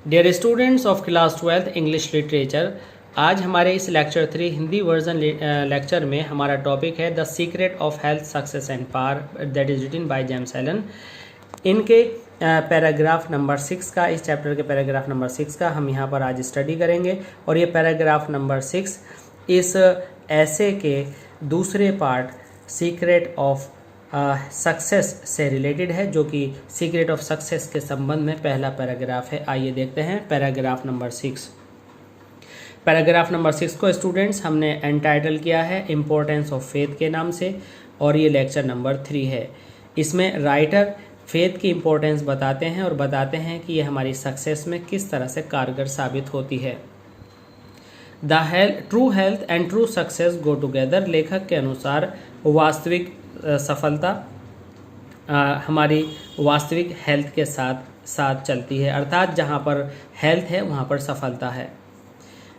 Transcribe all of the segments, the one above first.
Dear students of class 12th English literature, आज हमारे इस लेक्चर 3 हिंदी वर्जन लेक्चर में हमारा टॉपिक है the secret of health success and power that is written by James Allen. इनके paragraph number 6 का, इस चैप्टर के पैराग्राफ नंबर 6 का हम यहाँ पर आज स्टडी करेंगे। और ये पैराग्राफ नंबर 6 इस ऐसे के दूसरे पार्ट सीक्रेट ऑफ सक्सेस से रिलेटेड है, जो कि सीक्रेट ऑफ सक्सेस के संबंध में पहला पैराग्राफ है। आइए देखते हैं पैराग्राफ नंबर 6। पैराग्राफ नंबर 6 को स्टूडेंट्स हमने एंटाइटल किया है इम्पोर्टेंस ऑफ फेथ के नाम से, और ये लेक्चर नंबर 3 है। इसमें राइटर फेथ की इम्पोर्टेंस बताते हैं और बताते हैं कि ये हमारी सक्सेस में किस तरह से कारगर साबित होती है। True health and true success go together. लेखक के अनुसार वास्तविक सफलता हमारी वास्तविक हेल्थ के साथ साथ चलती है, अर्थात जहाँ पर हेल्थ है वहाँ पर सफलता है।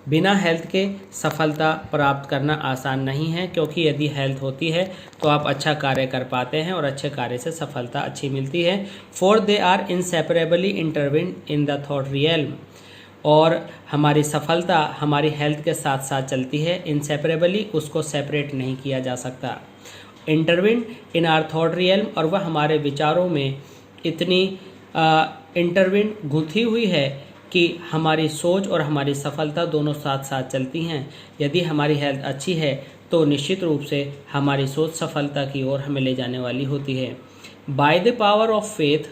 बिना हेल्थ के सफलता प्राप्त करना आसान नहीं है, क्योंकि यदि हेल्थ होती है तो आप अच्छा कार्य कर पाते हैं और अच्छे कार्य से सफलता अच्छी मिलती है। For they are inseparably intertwined in the thought realm. और हमारी सफलता हमारी हेल्थ के साथ साथ चलती है। इंसेपरेबली, उसको सेपरेट नहीं किया जा सकता। Intervene in are thought realm, और वह हमारे विचारों में इतनी इंटरविन गुंथी हुई है कि हमारी सोच और हमारी सफलता दोनों साथ साथ चलती हैं। यदि हमारी हेल्थ अच्छी है तो निश्चित रूप से हमारी सोच सफलता की ओर हमें ले जाने वाली होती है। Bye the power of faith,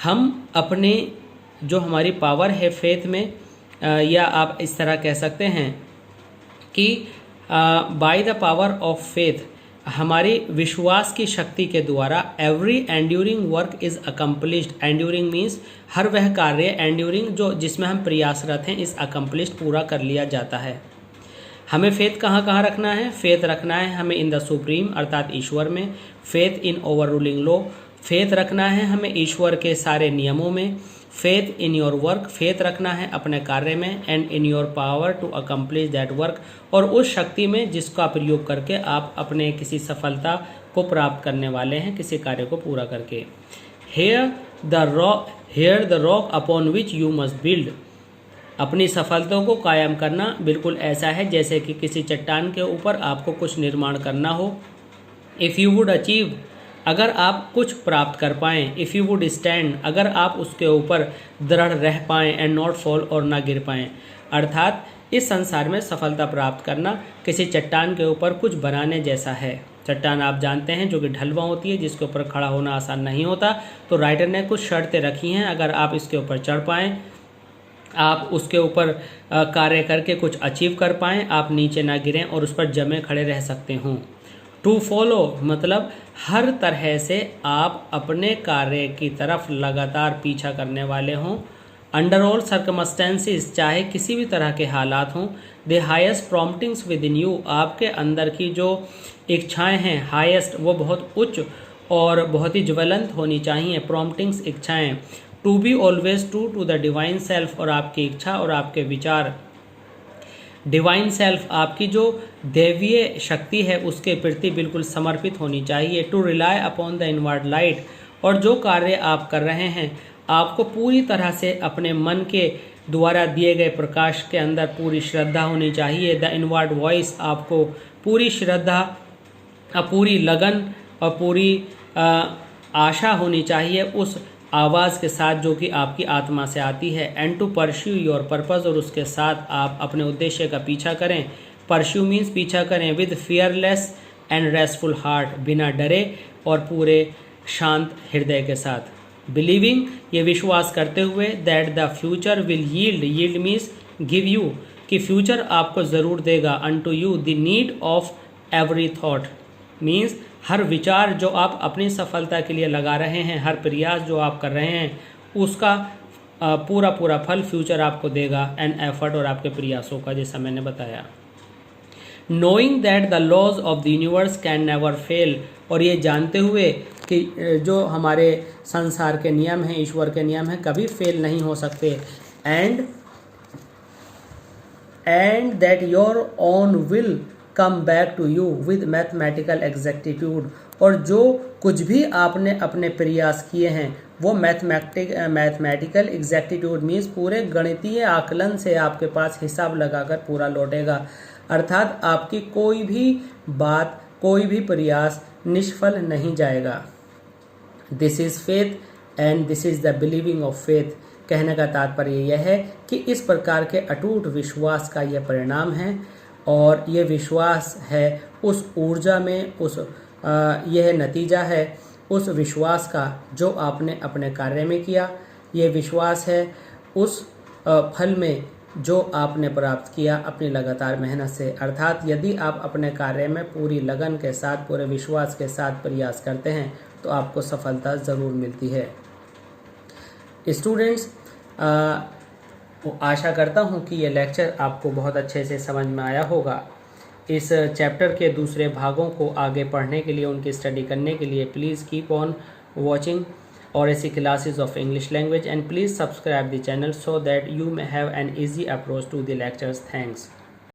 हम अपने जो हमारी पावर है फेथ में, या आप इस तरह कह सकते हैं कि by the power of faith, हमारी विश्वास की शक्ति के द्वारा every enduring work is accomplished. Enduring means हर वह कार्य, एंड्यूरिंग जो जिसमें हम प्रयासरत हैं, इस अकम्पलिश्ड पूरा कर लिया जाता है। हमें फेथ कहाँ कहाँ रखना है? फेथ रखना है हमें इन द सुप्रीम, अर्थात ईश्वर में। Faith in over ruling law, faith रखना है हमें ईश्वर के सारे नियमों में। Faith in your work, faith रखना है अपने कार्य में। And in your power to accomplish that work, और उस शक्ति में जिसका प्रयोग करके आप अपने किसी सफलता को प्राप्त करने वाले हैं, किसी कार्य को पूरा करके। Here the rock upon which you must build. अपनी सफलता को कायम करना बिल्कुल ऐसा है जैसे कि किसी चट्टान के ऊपर आपको कुछ निर्माण करना हो। इफ़ यू वुड अचीव, अगर आप कुछ प्राप्त कर पाएँ। इफ़ यू वुड स्टैंड, अगर आप उसके ऊपर दृढ़ रह पाएँ। एंड नॉट फॉल, और ना गिर पाएँ। अर्थात इस संसार में सफलता प्राप्त करना किसी चट्टान के ऊपर कुछ बनाने जैसा है। चट्टान आप जानते हैं जो कि ढलवा होती है, जिसके ऊपर खड़ा होना आसान नहीं होता। तो राइटर ने कुछ शर्तें रखी हैं, अगर आप इसके ऊपर चढ़ पाएँ, आप उसके ऊपर कार्य करके कुछ अचीव कर पाएँ, आप नीचे ना गिरें और उस पर जमे खड़े रह सकते हों। टू फॉलो मतलब हर तरह से आप अपने कार्य की तरफ लगातार पीछा करने वाले हों। अंडर ऑल सर्कमस्टेंसेस, चाहे किसी भी तरह के हालात हों। The highest promptings within you, आपके अंदर की जो इच्छाएं हैं, हाईएस्ट वो बहुत उच्च और बहुत ही ज्वलंत होनी चाहिए। प्रॉम्प्टिंग्स, इच्छाएं। To be always true to the divine self, और आपकी इच्छा और आपके विचार डिवाइन सेल्फ, आपकी जो दैवीय शक्ति है, उसके प्रति बिल्कुल समर्पित होनी चाहिए। To rely upon the inward light, और जो कार्य आप कर रहे हैं आपको पूरी तरह से अपने मन के द्वारा दिए गए प्रकाश के अंदर पूरी श्रद्धा होनी चाहिए। द इनवर्ड वॉइस, आपको पूरी श्रद्धा, पूरी लगन और पूरी आशा होनी चाहिए उस आवाज़ के साथ जो कि आपकी आत्मा से आती है। And to pursue your purpose, और उसके साथ आप अपने उद्देश्य का पीछा करें। परस्यू मीन्स पीछा करें। With fearless and restful heart, बिना डरे और पूरे शांत हृदय के साथ। बिलीविंग, ये विश्वास करते हुए। That the future will yield, yield means give you, कि फ्यूचर आपको ज़रूर देगा। Unto you the need of every thought, means हर विचार जो आप अपनी सफलता के लिए लगा रहे हैं, हर प्रयास जो आप कर रहे हैं, उसका पूरा पूरा फल फ्यूचर आपको देगा। एंड एफर्ट, और आपके प्रयासों का, जैसा मैंने बताया। Knowing that the laws of the universe can never fail, और ये जानते हुए कि जो हमारे संसार के नियम हैं, ईश्वर के नियम हैं, कभी फेल नहीं हो सकते। And that your own will come back to you with mathematical exactitude, और जो कुछ भी आपने अपने प्रयास किए हैं वो मैथमेटिकल एग्जैक्टिट्यूड मीन्स पूरे गणितीय आकलन से आपके पास हिसाब लगाकर पूरा लौटेगा। अर्थात आपकी कोई भी बात, कोई भी प्रयास निष्फल नहीं जाएगा। This is faith and this is the believing of faith. कहने का तात्पर्य यह है कि इस प्रकार के अटूट विश्वास का यह परिणाम है, और यह विश्वास है उस ऊर्जा में, यह नतीजा है उस विश्वास का जो आपने अपने कार्य में किया। यह विश्वास है उस फल में जो आपने प्राप्त किया अपनी लगातार मेहनत से। अर्थात यदि आप अपने कार्य में पूरी लगन के साथ, पूरे विश्वास के साथ प्रयास करते हैं तो आपको सफलता ज़रूर मिलती है। स्टूडेंट्स, आशा करता हूँ कि ये लेक्चर आपको बहुत अच्छे से समझ में आया होगा। इस चैप्टर के दूसरे भागों को आगे पढ़ने के लिए, उनकी स्टडी करने के लिए प्लीज़ कीप ऑन वॉचिंग और ऐसी classes of English language, and please subscribe the channel so that you may have an easy approach to the lectures. Thanks.